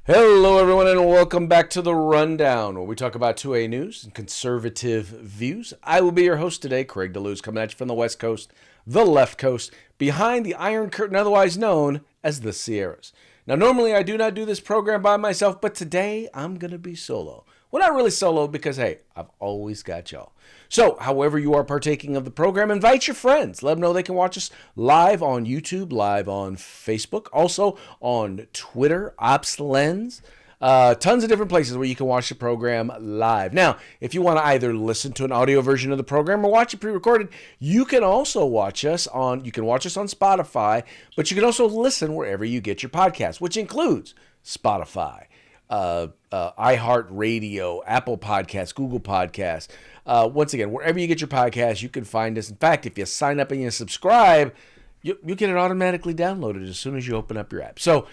Hello, everyone, and welcome back to The Rundown, where we talk about 2A news and conservative views. I will be your host today, Craig DeLuz, coming at you from the West Coast, the left coast, behind the Iron Curtain, otherwise known as the Sierras. Now, normally I do not do this program by myself, but today I'm going to be solo. Well, not really solo because, hey, I've always got y'all. So, however you are partaking of the program, invite your friends. Let them know they can watch us live on YouTube, live on Facebook, also on Twitter, OpsLens. Tons of different places where you can watch the program live. Now, if you want to either listen to an audio version of the program or watch it pre-recorded, you can also watch us on Spotify, but you can also listen wherever you get your podcasts, which includes Spotify, iHeartRadio, Apple Podcasts, Google Podcasts. Once again, wherever you get your podcasts, you can find us. In fact, if you sign up and you subscribe, you get it automatically downloaded as soon as you open up your app. So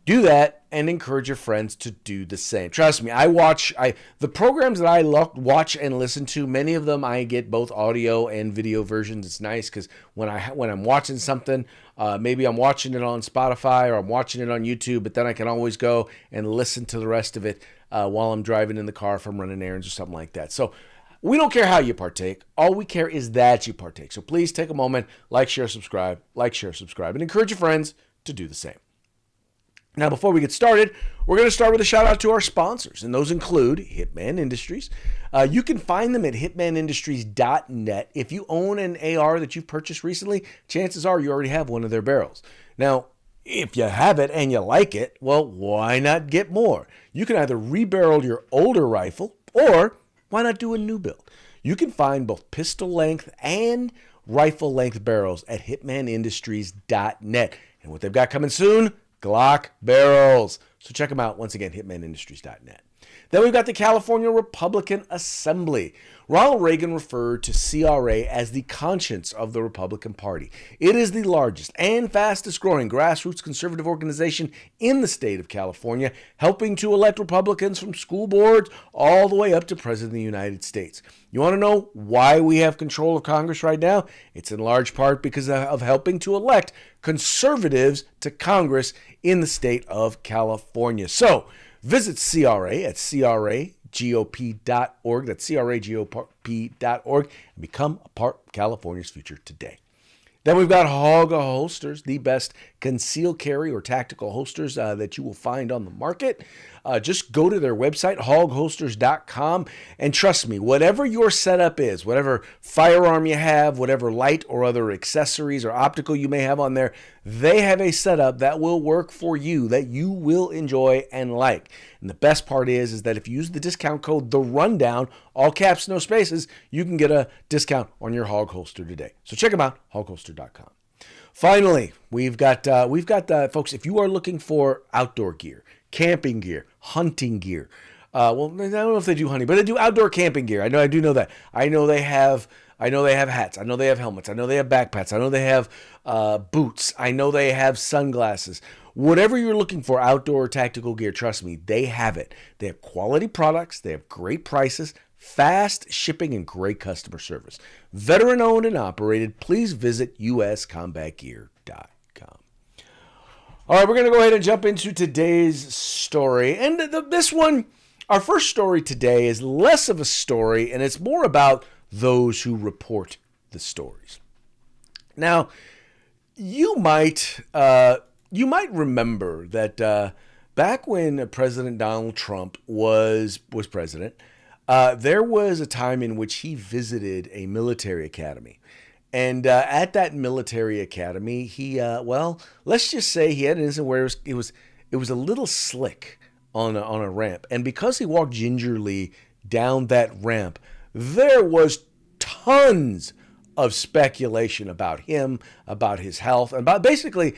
do that and encourage your friends to do the same. Trust me, the programs that I watch and listen to, many of them I get both audio and video versions. It's nice because when I'm watching something, maybe I'm watching it on Spotify or I'm watching it on YouTube, but then I can always go and listen to the rest of it while I'm driving in the car if I'm running errands or something like that. So we don't care how you partake. All we care is that you partake. So please take a moment, like, share, subscribe, and encourage your friends to do the same. Now, before we get started, we're going to start with a shout out to our sponsors, and those include Hitman Industries. You can find them at hitmanindustries.net. If you own an AR that you've purchased recently, chances are you already have one of their barrels. Now, if you have it and you like it, well, why not get more? You can either rebarrel your older rifle, or why not do a new build? You can find both pistol length and rifle length barrels at hitmanindustries.net. And what they've got coming soon, Glock barrels. So check them out. Once again, hitmanindustries.net. Then we've got the California Republican Assembly. Ronald Reagan referred to CRA as the conscience of the Republican Party. It is the largest and fastest growing grassroots conservative organization in the state of California, helping to elect Republicans from school boards all the way up to President of the United States. You want to know why we have control of Congress right now? It's in large part because of helping to elect conservatives to Congress in the state of California. So visit CRA at cragop.org. That's cragop.org and become a part of California's future today. Then we've got Hog Holsters, the best concealed carry or tactical holsters that you will find on the market. Just go to their website, hogholsters.com, and trust me, whatever your setup is, whatever firearm you have, whatever light or other accessories or optical you may have on there, they have a setup that will work for you, that you will enjoy and like. And the best part is that if you use the discount code, The Rundown, all caps, no spaces, you can get a discount on your Hog Holster today. So check them out, hogholster.com. Finally, we've got folks, if you are looking for outdoor gear, camping gear, hunting gear, well, I don't know if they do hunting, but they do outdoor camping gear. I do know that. I know they have hats. I know they have helmets. I know they have backpacks. I know they have boots. I know they have sunglasses. Whatever you're looking for, outdoor tactical gear, trust me, they have it. They have quality products. They have great prices, fast shipping, and great customer service. Veteran owned and operated. Please visit uscombatgear.com. All right, we're going to go ahead and jump into today's story. And this one, our first story today is less of a story, and it's more about those who report the stories. Now, you might remember that back when President Donald Trump was president, there was a time in which he visited a military academy. And at that military academy, he, let's just say he had an incident where it was a little slick on a ramp. And because he walked gingerly down that ramp, there was tons of speculation about him, about his health, and about basically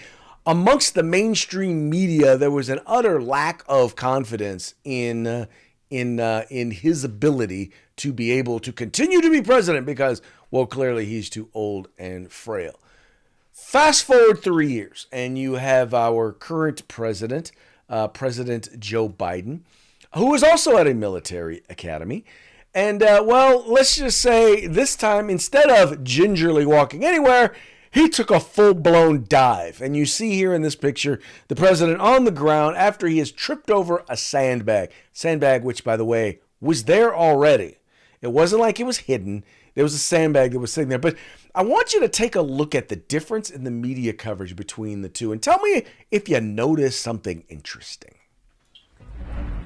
amongst the mainstream media, there was an utter lack of confidence in his ability to be able to continue to be president because, well, clearly he's too old and frail. Fast forward 3 years, and you have our current president, President Joe Biden, who is also at a military academy. And, let's just say this time, instead of gingerly walking anywhere, He took a full-blown dive. And you see here in this picture, the president on the ground after he has tripped over a sandbag. Sandbag, which, by the way, was there already. It wasn't like it was hidden. There was a sandbag that was sitting there. But I want you to take a look at the difference in the media coverage between the two. And tell me if you notice something interesting.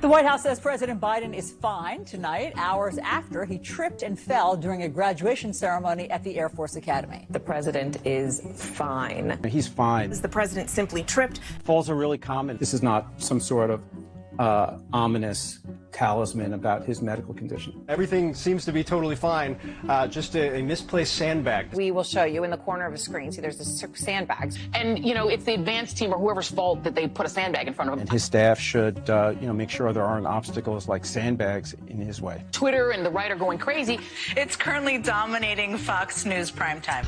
The White House says President Biden is fine tonight, hours after he tripped and fell during a graduation ceremony at the Air Force Academy. The president is fine. He's fine. The president simply tripped. Falls are really common. This is not some sort of ominous talisman about his medical condition. Everything seems to be totally fine. Just a misplaced sandbag. We will show you in the corner of the screen. See, there's this sandbags. And, you know, it's the advance team or whoever's fault that they put a sandbag in front of him. And his staff should, make sure there aren't obstacles like sandbags in his way. Twitter and the right are going crazy. It's currently dominating Fox News primetime.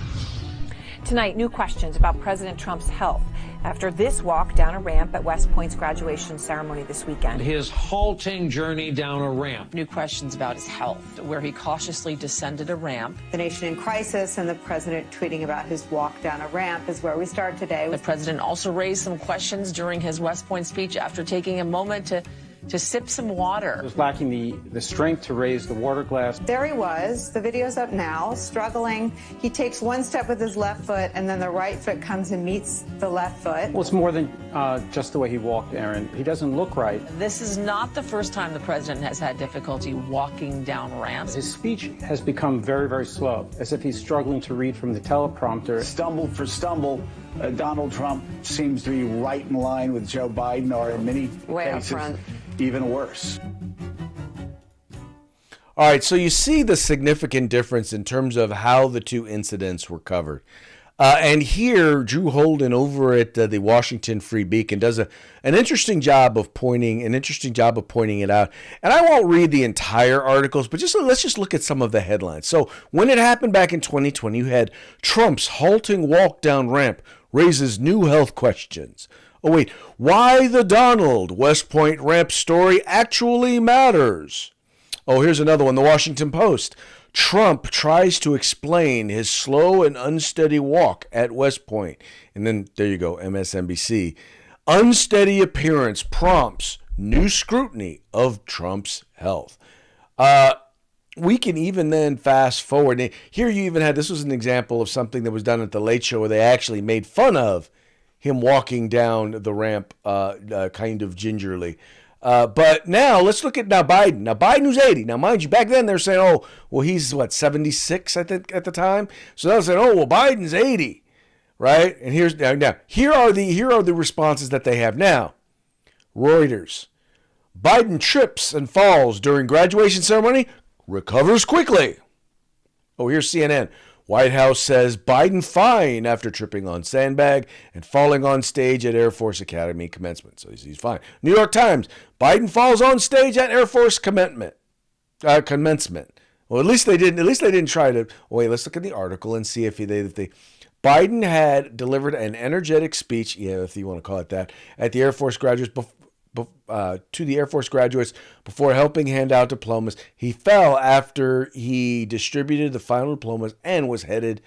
Tonight, new questions about President Trump's health after this walk down a ramp at West Point's graduation ceremony this weekend. His halting journey down a ramp. New questions about his health, where he cautiously descended a ramp. The nation in crisis and the president tweeting about his walk down a ramp is where we start today. The president also raised some questions during his West Point speech after taking a moment to sip some water. He was lacking the strength to raise the water glass. There he was. The video's up now, struggling. He takes one step with his left foot, and then the right foot comes and meets the left foot. Well, it's more than just the way he walked, Aaron. He doesn't look right. This is not the first time the president has had difficulty walking down ramps. His speech has become very, very slow, as if he's struggling to read from the teleprompter. Stumble for stumble, Donald Trump seems to be right in line with Joe Biden, or in many cases, even worse. All right, so you see the significant difference in terms of how the two incidents were covered. And here, Drew Holden over at the Washington Free Beacon does an interesting job of pointing it out. And I won't read the entire articles, but let's just look at some of the headlines. So when it happened back in 2020, you had Trump's halting walk down ramp raises new health questions. Oh, wait, why the Donald West Point ramp story actually matters. Oh, here's another one, the Washington Post. Trump tries to explain his slow and unsteady walk at West Point. And then, there you go, MSNBC. Unsteady appearance prompts new scrutiny of Trump's health. We can even then fast forward. Here you even had, this was an example of something that was done at the Late Show where they actually made fun of him walking down the ramp kind of gingerly. But now let's look at Biden. Now Biden, who's 80. Now, mind you, back then they're saying, oh, well, he's 76, I think, at the time. So they'll say, oh, well, Biden's 80, right? And here are the responses that they have now. Reuters. Biden trips and falls during graduation ceremony, recovers quickly. Oh, here's CNN. White House says Biden fine after tripping on sandbag and falling on stage at Air Force Academy commencement. So he's fine. New York Times, Biden falls on stage at Air Force commencement. Well, at least they didn't try to. Wait, let's look at the article and see if they. Biden had delivered an energetic speech, if you want to call it that, at the Air Force graduates to the Air Force graduates before helping hand out diplomas. He fell after he distributed the final diplomas and was headed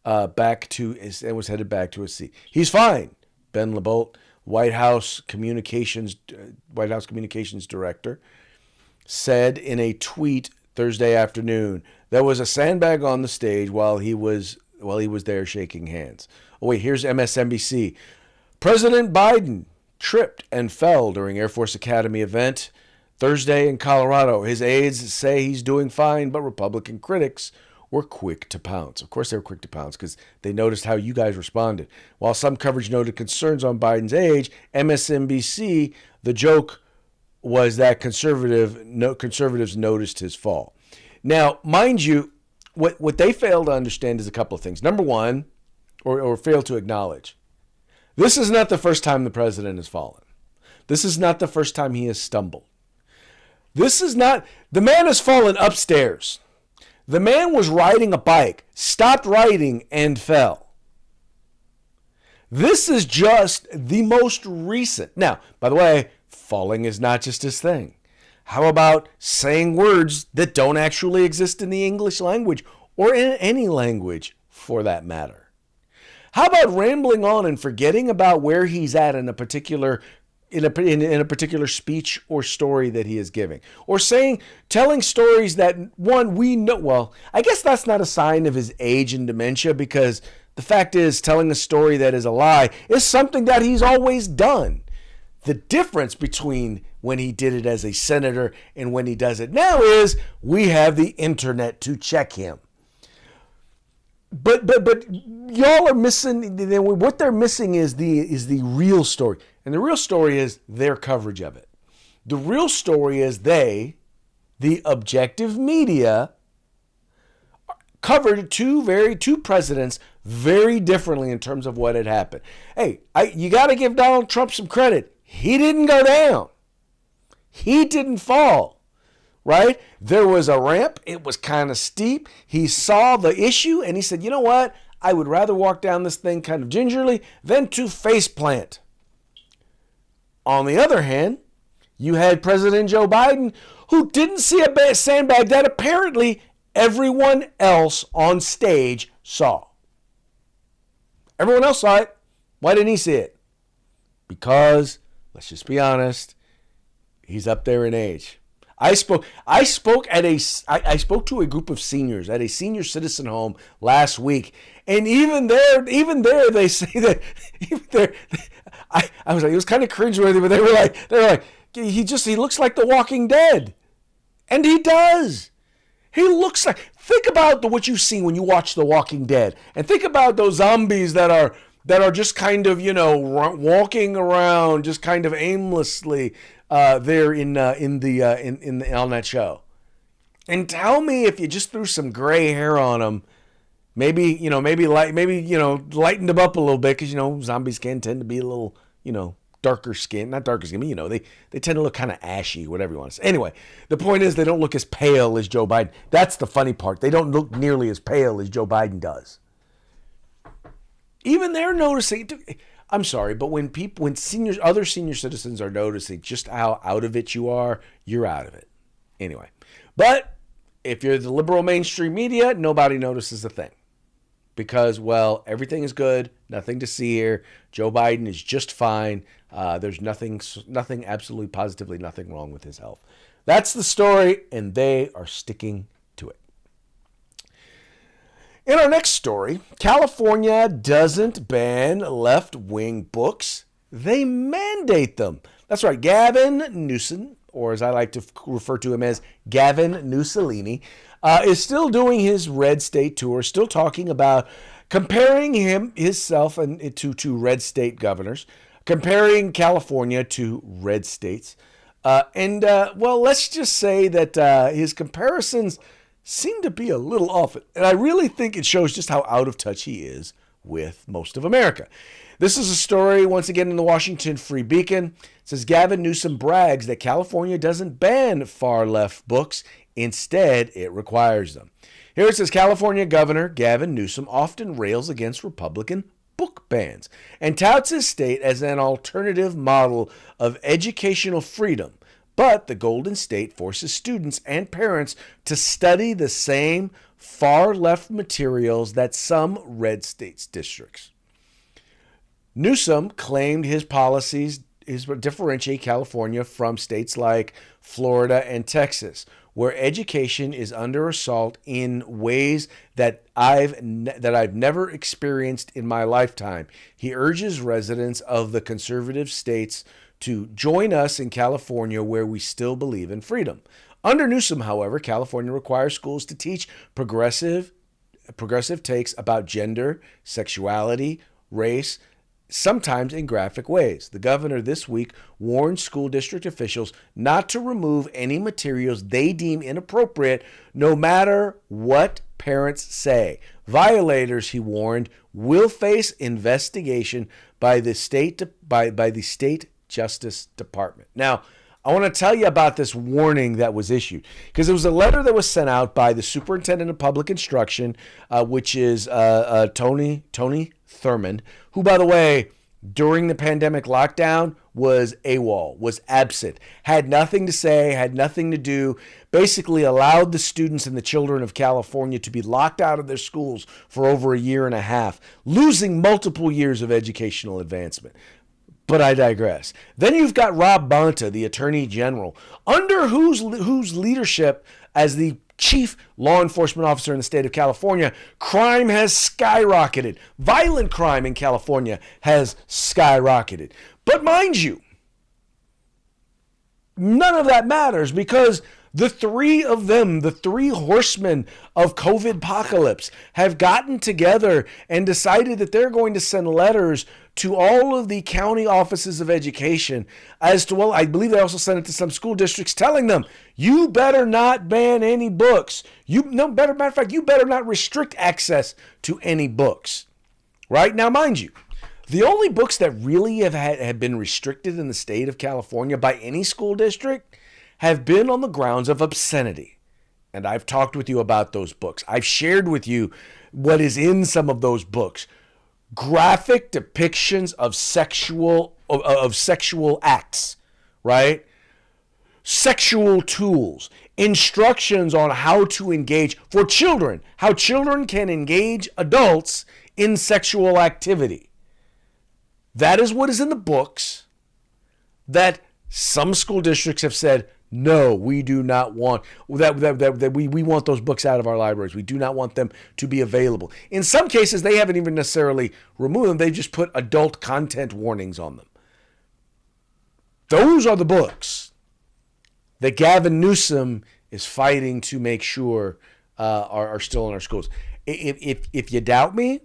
back to his seat. He's fine. Ben LeBolt, White House Communications Director, said in a tweet Thursday afternoon there was a sandbag on the stage while he was there shaking hands. Oh wait, here's MSNBC. President Biden tripped and fell during Air Force Academy event Thursday in Colorado. His aides say he's doing fine, but Republican critics were quick to pounce. Of course they were quick to pounce because they noticed how you guys responded. While some coverage noted concerns on Biden's age, MSNBC, the joke was that conservatives noticed his fall. Now, mind you, what they fail to understand is a couple of things. Number one, or fail to acknowledge, this is not the first time the president has fallen. This is not the first time he has stumbled. The man has fallen upstairs. The man was riding a bike, stopped riding, and fell. This is just the most recent. Now, by the way, falling is not just his thing. How about saying words that don't actually exist in the English language or in any language for that matter? How about rambling on and forgetting about where he's at in a particular in a particular speech or story that he is giving, or telling stories that we know? Well, I guess that's not a sign of his age and dementia, because the fact is, telling a story that is a lie is something that he's always done. The difference between when he did it as a senator and when he does it now is we have the internet to check him. But y'all are missing. What they're missing is the real story, and the real story is their coverage of it. The real story is the objective media, covered two presidents very differently in terms of what had happened. Hey, you got to give Donald Trump some credit. He didn't go down. He didn't fall. Right? There was a ramp. It was kind of steep. He saw the issue and he said, you know what? I would rather walk down this thing kind of gingerly than to faceplant. On the other hand, you had President Joe Biden, who didn't see a sandbag that apparently everyone else on stage saw. Everyone else saw it. Why didn't he see it? Because, let's just be honest, he's up there in age. I spoke to a group of seniors at a senior citizen home last week, and even there they say that I was like, it was kind of cringeworthy, but they were like he looks like The Walking Dead, and he does. He looks like, think about what you've seen when you watch The Walking Dead, and think about those zombies that are just kind of, walking around just kind of aimlessly there on that show. And tell me if you just threw some gray hair on them, maybe lightened them up a little bit, because zombies can tend to be a little darker skin, not darker skin, but they tend to look kind of ashy, whatever you want to say. Anyway, the point is they don't look as pale as Joe Biden. That's the funny part. They don't look nearly as pale as Joe Biden does. Even they're noticing. I'm sorry, but when other senior citizens are noticing just how out of it you are, you're out of it. Anyway, but if you're the liberal mainstream media, nobody notices a thing. Because, well, everything is good, nothing to see here. Joe Biden is just fine. There's nothing, absolutely positively nothing wrong with his health. That's the story, and they are sticking to it. In our next story, California doesn't ban left-wing books. They mandate them. That's right. Gavin Newsom, or as I like to refer to him as Gavin Mussolini, is still doing his red state tour, still talking about comparing himself to red state governors, comparing California to red states. Well, let's just say that his comparisons seem to be a little off. And I really think it shows just how out of touch he is with most of America. This is a story, once again, in the Washington Free Beacon. It says Gavin Newsom brags that California doesn't ban far-left books. Instead, it requires them. Here it says California Governor Gavin Newsom often rails against Republican book bans and touts his state as an alternative model of educational freedom. But the Golden State forces students and parents to study the same far-left materials that some red states districts. Newsom claimed his policies differentiate California from states like Florida and Texas, where education is under assault in ways that I've never experienced in my lifetime. He urges residents of the conservative states to join us in California, where we still believe in freedom. Under Newsom, however, California requires schools to teach progressive takes about gender, sexuality, race, sometimes in graphic ways. The governor this week warned school district officials not to remove any materials they deem inappropriate, no matter what parents say. Violators, he warned, will face investigation by the state Justice Department. Now, I want to tell you about this warning that was issued, because it was a letter that was sent out by the Superintendent of Public Instruction, which is Tony Thurmond, who, by the way, during the pandemic lockdown was AWOL, was absent, had nothing to say, had nothing to do, basically allowed the students and the children of California to be locked out of their schools for over a year and a half, losing multiple years of educational advancement. But I digress. Then you've got Rob Bonta, the Attorney General, under whose leadership as the chief law enforcement officer in the state of California, crime has skyrocketed. Violent crime in California has skyrocketed. But mind you, none of that matters because the three of them, the three horsemen of COVID apocalypse, have gotten together and decided that they're going to send letters to all of the county offices of education as to, well, I believe they also sent it to some school districts telling them, you better not ban any books. Matter of fact, you better not restrict access to any books. Right? Now, mind you, the only books that really have been restricted in the state of California by any school district have been on the grounds of obscenity. And I've talked with you about those books. I've shared with you what is in some of those books. Graphic depictions of sexual acts, right? Sexual tools, instructions on how to engage for children, how children can engage adults in sexual activity. That is what is in the books that some school districts have said, no, we do not want that. We want those books out of our libraries. We do not want them to be available. In some cases, they haven't even necessarily removed them. They just put adult content warnings on them. Those are the books that Gavin Newsom is fighting to make sure are still in our schools. If you doubt me,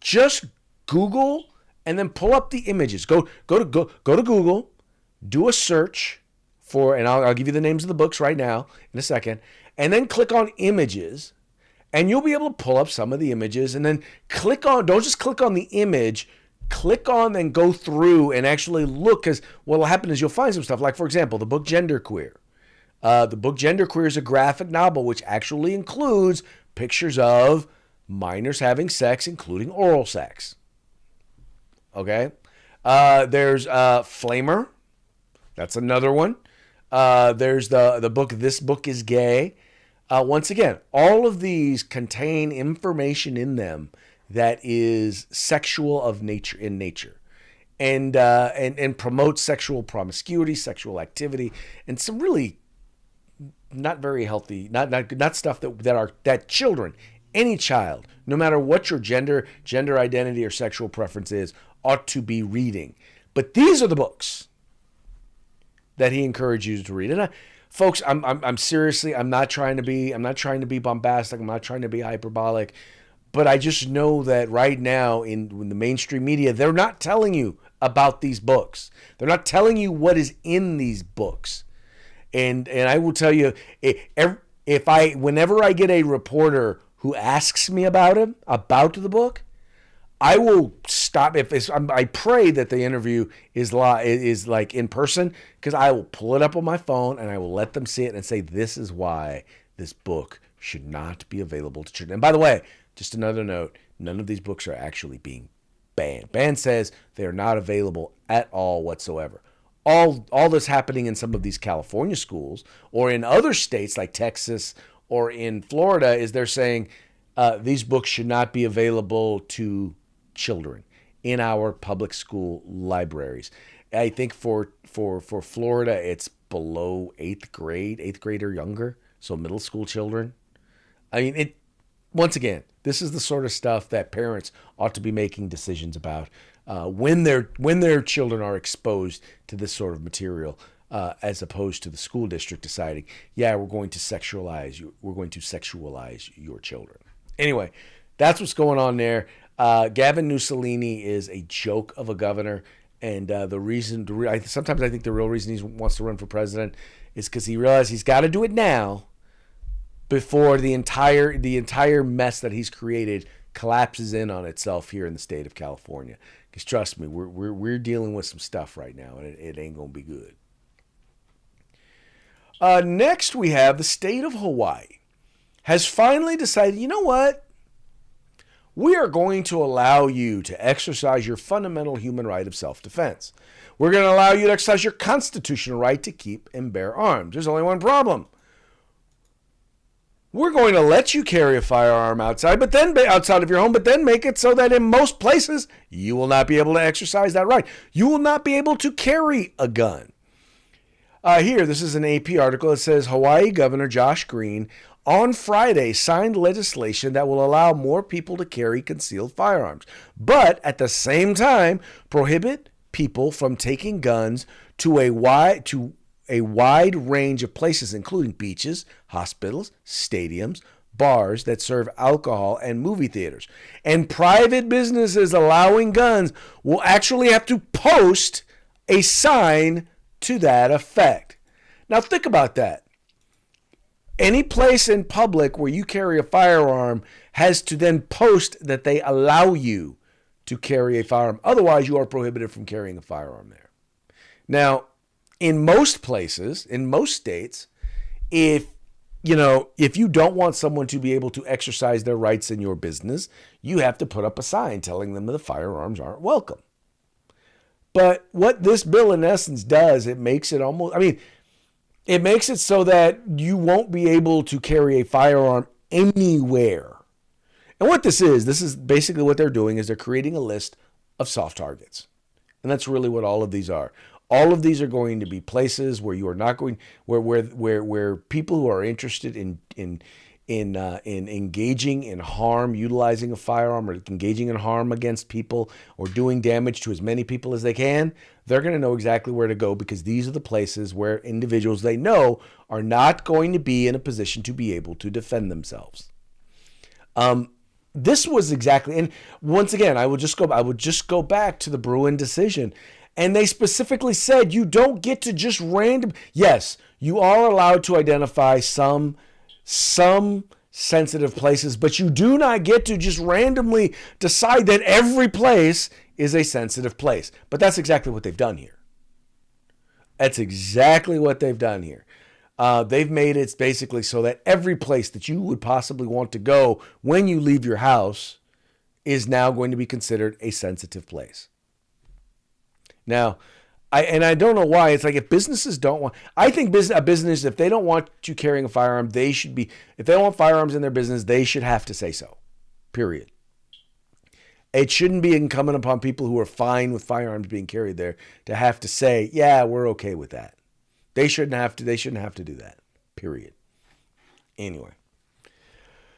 just Google and then pull up the images. Go to Google, do a search for, and I'll give you the names of the books right now in a second, and then click on images, and you'll be able to pull up some of the images, and then don't just click on the image, click on and go through and actually look, because what will happen is you'll find some stuff, like, for example, the book Genderqueer. The book Genderqueer is a graphic novel which actually includes pictures of minors having sex, including oral sex. Okay? There's Flamer. That's another one. There's the book, This Book is Gay. Once again, all of these contain information in them that is sexual in nature and promotes sexual promiscuity, sexual activity, and some really not very healthy, not stuff that children, any child, no matter what your gender identity or sexual preference is, ought to be reading. But these are the books that he encouraged you to read. And folks, I'm seriously, I'm not trying to be bombastic. I'm not trying to be hyperbolic, but I just know that right now in the mainstream media, they're not telling you about these books. They're not telling you what is in these books. And I will tell you, whenever I get a reporter who asks me about the book, I will stop. I pray that the interview is like in person, because I will pull it up on my phone and I will let them see it and say, this is why this book should not be available to children. And by the way, just another note, none of these books are actually being banned. Ban says they are not available at all whatsoever. All this happening in some of these California schools or in other states like Texas or in Florida is they're saying these books should not be available to children in our public school libraries. I think for Florida, it's below 8th grade or younger, so middle school children. I mean, once again, this is the sort of stuff that parents ought to be making decisions about when their children are exposed to this sort of material, as opposed to the school district deciding, yeah, we're going to sexualize your children. Anyway, that's what's going on there. Gavin Newsom is a joke of a governor, and sometimes I think the real reason he wants to run for president is because he realizes he's got to do it now before the entire mess that he's created collapses in on itself here in the state of California. Because trust me, we're dealing with some stuff right now, and it ain't gonna be good. Next, we have the state of Hawaii has finally decided, you know what? we are going to allow you to exercise your fundamental human right of self-defense. We're going to allow you to exercise your constitutional right to keep and bear arms. There's only one problem. We're going to let you carry a firearm outside of your home, but then make it so that in most places you will not be able to exercise that right. You will not be able to carry a gun. Here, this is an AP article. It says Hawaii Governor Josh Green on Friday signed legislation that will allow more people to carry concealed firearms, but at the same time prohibit people from taking guns to a wide range of places, including beaches, hospitals, stadiums, bars that serve alcohol, and movie theaters. And private businesses allowing guns will actually have to post a sign to that effect. Now think about that. Any place in public where you carry a firearm has to then post that they allow you to carry a firearm. Otherwise, you are prohibited from carrying a firearm there. Now, in most places, in most states, if you don't want someone to be able to exercise their rights in your business, you have to put up a sign telling them that the firearms aren't welcome. But what this bill in essence does, it makes it it makes it so that you won't be able to carry a firearm anywhere. And what this is basically what they're doing is they're creating a list of soft targets. And that's really what all of these are. All of these are going to be places where you are not going, where people who are interested in engaging in harm, utilizing a firearm, or engaging in harm against people, or doing damage to as many people as they can, they're going to know exactly where to go, because these are the places where individuals they know are not going to be in a position to be able to defend themselves. This was exactly, and once again, I would just go back to the Bruen decision. And they specifically said you don't get to just yes, you are allowed to identify some sensitive places, but you do not get to just randomly decide that every place is a sensitive place. But that's exactly what they've done here. That's exactly what they've done here. They've made it basically so that every place that you would possibly want to go when you leave your house is now going to be considered a sensitive place. Now, I don't know why. It's like if businesses don't want, I think a business, if they don't want you carrying a firearm, if they don't want firearms in their business, they should have to say so, period. It shouldn't be incumbent upon people who are fine with firearms being carried there to have to say, yeah, we're okay with that. They shouldn't have to do that, period. Anyway.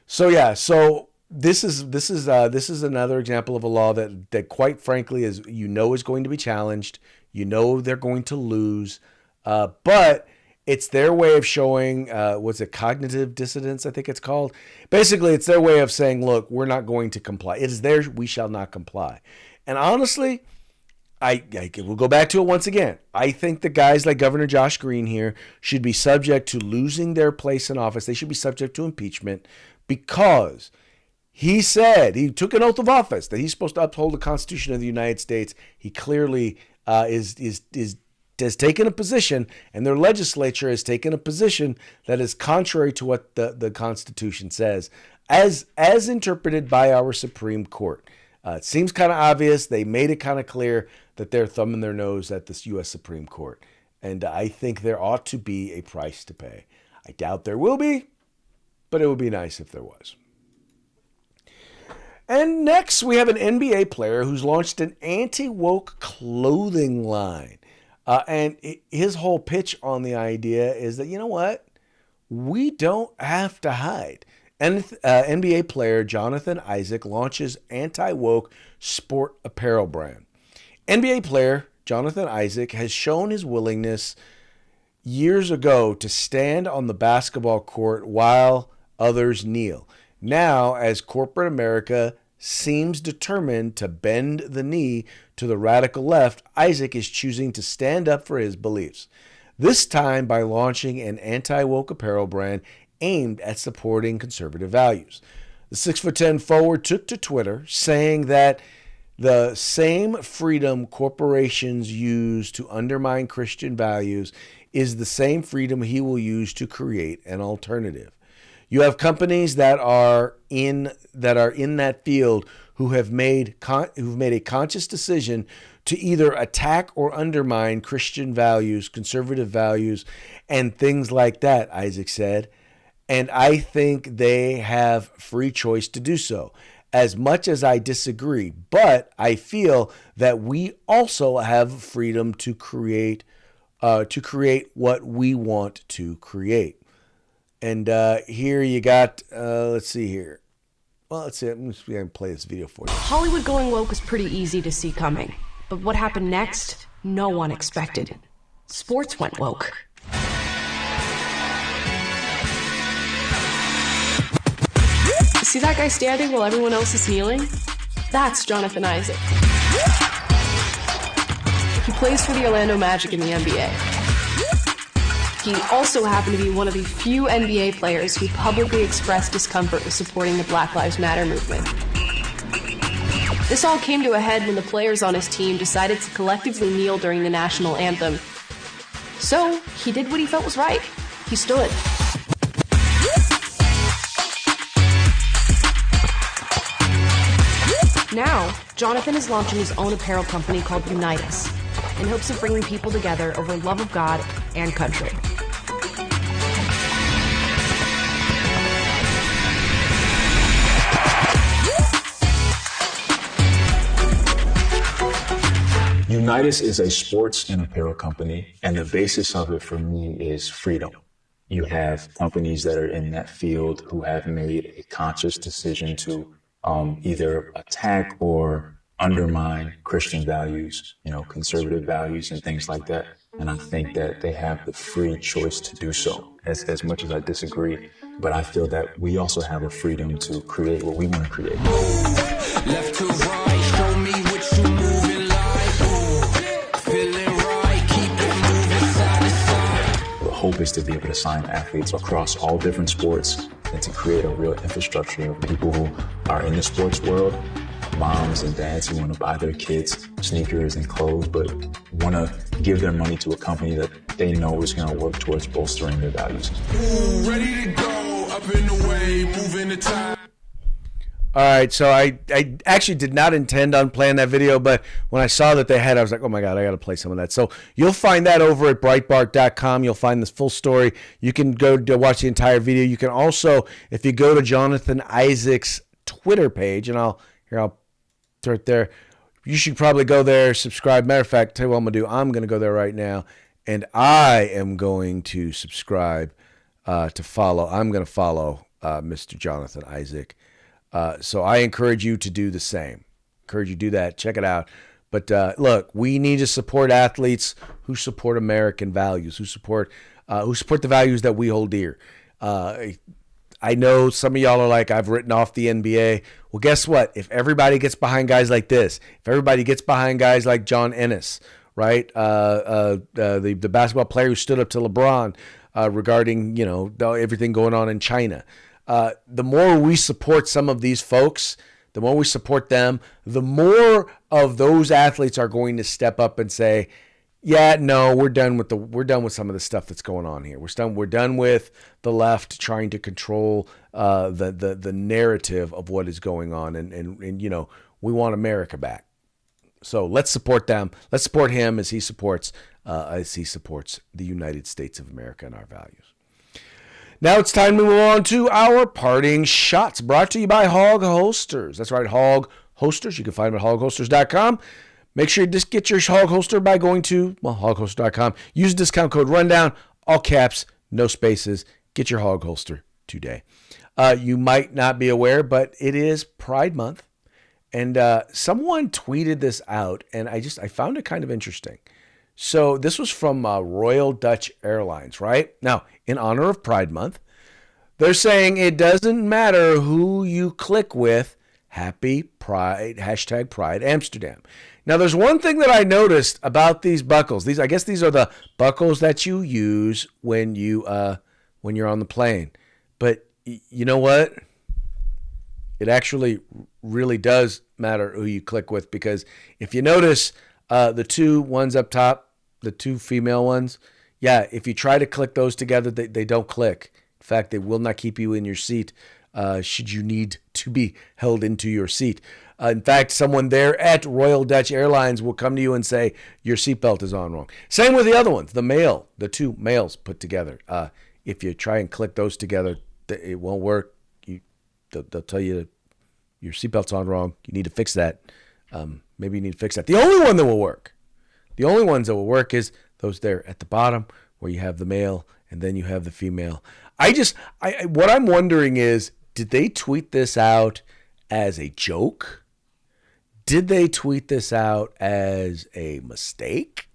So this is another example of a law that quite frankly is going to be challenged. They're going to lose, but it's their way of showing cognitive dissonance, I think it's called. Basically, it's their way of saying, look, we're not going to comply. It is theirs, we shall not comply. And honestly, I will go back to it once again. I think the guys like Governor Josh Green here should be subject to losing their place in office. They should be subject to impeachment because he said, he took an oath of office that he's supposed to uphold the Constitution of the United States. He clearly has taken a position, and their legislature has taken a position that is contrary to what the Constitution says, as interpreted by our Supreme Court. It seems kind of obvious. They made it kind of clear that they're thumbing their nose at this U.S. Supreme Court. And I think there ought to be a price to pay. I doubt there will be, but it would be nice if there was. And next, we have an NBA player who's launched an anti-woke clothing line. And his whole pitch on the idea is that, you know what? We don't have to hide. And NBA player Jonathan Isaac launches anti-woke sport apparel brand. NBA player Jonathan Isaac has shown his willingness years ago to stand on the basketball court while others kneel. Now, as corporate America seems determined to bend the knee to the radical left, Isaac is choosing to stand up for his beliefs. This time by launching an anti-woke apparel brand aimed at supporting conservative values. The 6'10" forward took to Twitter saying that the same freedom corporations use to undermine Christian values is the same freedom he will use to create an alternative. You have companies that are in that field who have made a conscious decision to either attack or undermine Christian values, conservative values, and things like that, Isaac said. And I think they have free choice to do so, as much as I disagree. But I feel that we also have freedom to create what we want to create. And here you got, let's see here. Well, let's see. I'm going to play this video for you. Hollywood going woke was pretty easy to see coming. But what happened next, no one expected. Sports went woke. See that guy standing while everyone else is kneeling? That's Jonathan Isaac. He plays for the Orlando Magic in the NBA. He also happened to be one of the few NBA players who publicly expressed discomfort with supporting the Black Lives Matter movement. This all came to a head when the players on his team decided to collectively kneel during the national anthem. So, he did what he felt was right. He stood. Now, Jonathan is launching his own apparel company called Unitas, in hopes of bringing people together over love of God and country. Unitas is a sports and apparel company, and the basis of it for me is freedom. You have companies that are in that field who have made a conscious decision to either attack or undermine Christian values, conservative values and things like that. And I think that they have the free choice to do so, as much as I disagree. But I feel that we also have a freedom to create what we want to create. Left to right, show me what you moving like. Feeling right, keep it moving side to side. The hope is to be able to sign athletes across all different sports and to create a real infrastructure of people who are in the sports world, moms and dads who want to buy their kids sneakers and clothes, but want to give their money to a company that they know is going to work towards bolstering their values. Ooh, ready to go, up in the way, moving the time. All right, so I actually did not intend on playing that video, but when I saw that they had, I was like, oh my God, I got to play some of that. So you'll find that over at Breitbart.com. You'll find this full story. You can go to watch the entire video. You can also, if you go to Jonathan Isaac's Twitter page, and I'll right there, you should probably go there, subscribe. Matter of fact, tell you what I'm going to do. I'm going to go there right now, and I am going to subscribe to follow. I'm going to follow Mr. Jonathan Isaac. So I encourage you to do the same. Encourage you to do that. Check it out. But look, we need to support athletes who support American values, who support the values that we hold dear. I know some of y'all are like, I've written off the NBA. Well, guess what? If everybody gets behind guys like this, if everybody gets behind guys like John Ennis, right? The basketball player who stood up to LeBron regarding, everything going on in China. The more we support some of these folks, the more we support them, the more of those athletes are going to step up and say, yeah, no, we're done with some of the stuff that's going on here. We're done with the left trying to control the narrative of what is going on, and we want America back. So let's support them. Let's support him as he supports the United States of America and our values. Now it's time to move on to our parting shots, brought to you by Hog Holsters. That's right, Hog Holsters. You can find them at hogholsters.com. Make sure you just get your Hog Holster by going to hogholster.com. Use discount code RUNDOWN, all caps, no spaces. Get your Hog Holster today. You might not be aware, but it is Pride Month. And someone tweeted this out, and I found it kind of interesting. So this was from Royal Dutch Airlines, right? Now, in honor of Pride Month, they're saying it doesn't matter who you click with, happy Pride, hashtag Pride Amsterdam. Now, there's one thing that I noticed about these buckles. I guess these are the buckles that you use when you're on the plane. But you know what? It actually really does matter who you click with, because if you notice the two ones up top, the two female ones, yeah, if you try to click those together, they don't click. In fact, they will not keep you in your seat should you need to be held into your seat. In fact, someone there at Royal Dutch Airlines will come to you and say, your seatbelt is on wrong. Same with the other ones, the two males put together. If you try and click those together, it won't work. They'll tell you your seatbelt's on wrong. You need to fix that. Maybe you need to fix that. The only one that will work, the only ones that will work is those there at the bottom where you have the male and then you have the female. What I'm wondering is, did they tweet this out as a joke? Did they tweet this out as a mistake?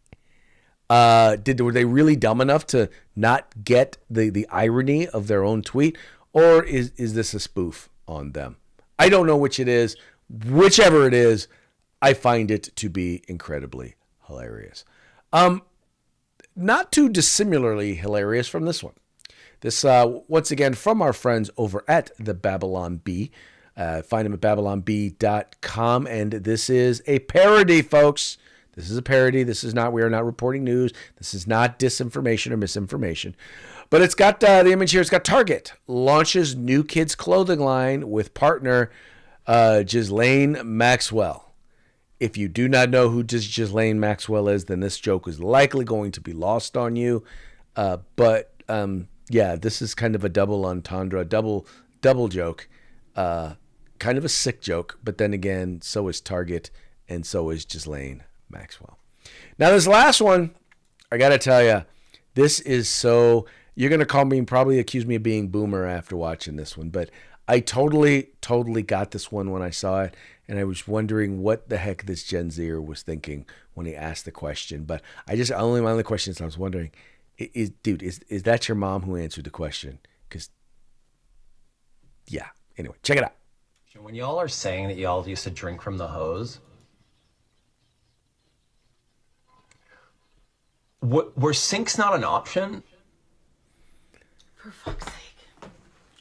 Were they really dumb enough to not get the irony of their own tweet? Or is this a spoof on them? I don't know which it is. Whichever it is, I find it to be incredibly hilarious. Not too dissimilarly hilarious from this one. This, once again, from our friends over at the Babylon Bee. Find them at babylonbee.com. And this is a parody, folks. This is a parody. We are not reporting news. This is not disinformation or misinformation. But it's got the image here. It's got Target launches new kids clothing line with partner Ghislaine Maxwell. If you do not know who Ghislaine Maxwell is, then this joke is likely going to be lost on you. Yeah, this is kind of a double entendre, double joke, kind of a sick joke. But then again, so is Target, and so is Ghislaine Maxwell. Now, this last one, I got to tell you, this is so. You're gonna probably accuse me of being boomer after watching this one, but I totally got this one when I saw it, and I was wondering what the heck this Gen Zer was thinking when he asked the question. But my only question is, I was wondering. Is that your mom who answered the question? Because, yeah. Anyway, check it out. When y'all are saying that y'all used to drink from the hose, were sinks not an option? For fuck's sake.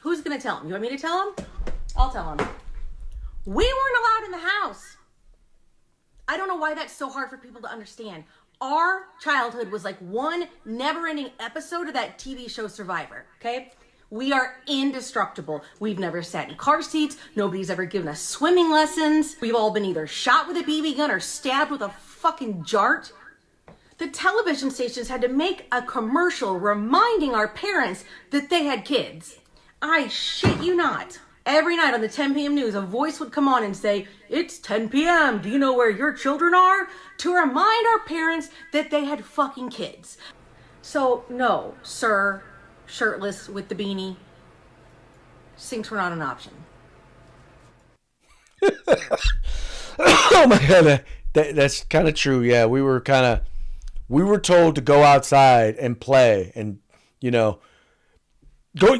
Who's going to tell him? You want me to tell him? I'll tell him. We weren't allowed in the house. I don't know why that's so hard for people to understand. Our childhood was like one never-ending episode of that TV show Survivor, okay? We are indestructible. We've never sat in car seats. Nobody's ever given us swimming lessons. We've all been either shot with a BB gun or stabbed with a fucking jart. The television stations had to make a commercial reminding our parents that they had kids. I shit you not. Every night on the 10 p.m. news, a voice would come on and say, "It's 10 p.m. Do you know where your children are?" To remind our parents that they had fucking kids. So, no, sir, shirtless with the beanie, sinks were not an option. Oh my God, that's kind of true. Yeah, we were told to go outside and play, and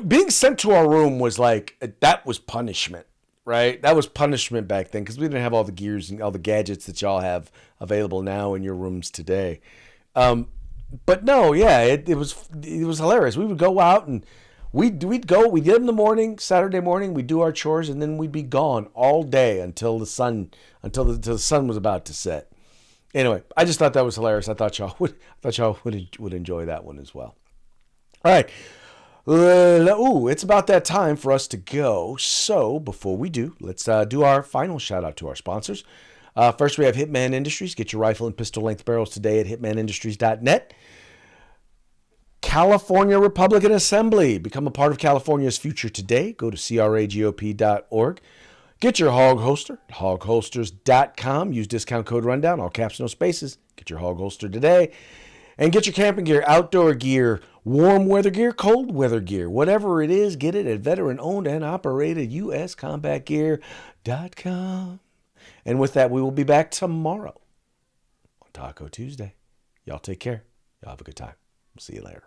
being sent to our room was that was punishment, right? That was punishment back then because we didn't have all the gears and all the gadgets that y'all have available now in your rooms today. But no, yeah, it was hilarious. We would go out and we'd get up in the morning, Saturday morning, we'd do our chores, and then we'd be gone all day until the sun was about to set. Anyway, I just thought that was hilarious. I thought y'all would enjoy that one as well. All right. It's about that time for us to go. So before we do, let's do our final shout out to our sponsors. First, we have Hitman Industries. Get your rifle and pistol length barrels today at hitmanindustries.net. California Republican Assembly. Become a part of California's future today. Go to cragop.org. Get your hog holster at hogholsters.com. Use discount code RUNDOWN, all caps, no spaces. Get your hog holster today. And get your camping gear, outdoor gear, warm weather gear, cold weather gear. Whatever it is, get it at veteran-owned and operated uscombatgear.com. And with that, we will be back tomorrow on Taco Tuesday. Y'all take care. Y'all have a good time. We'll see you later.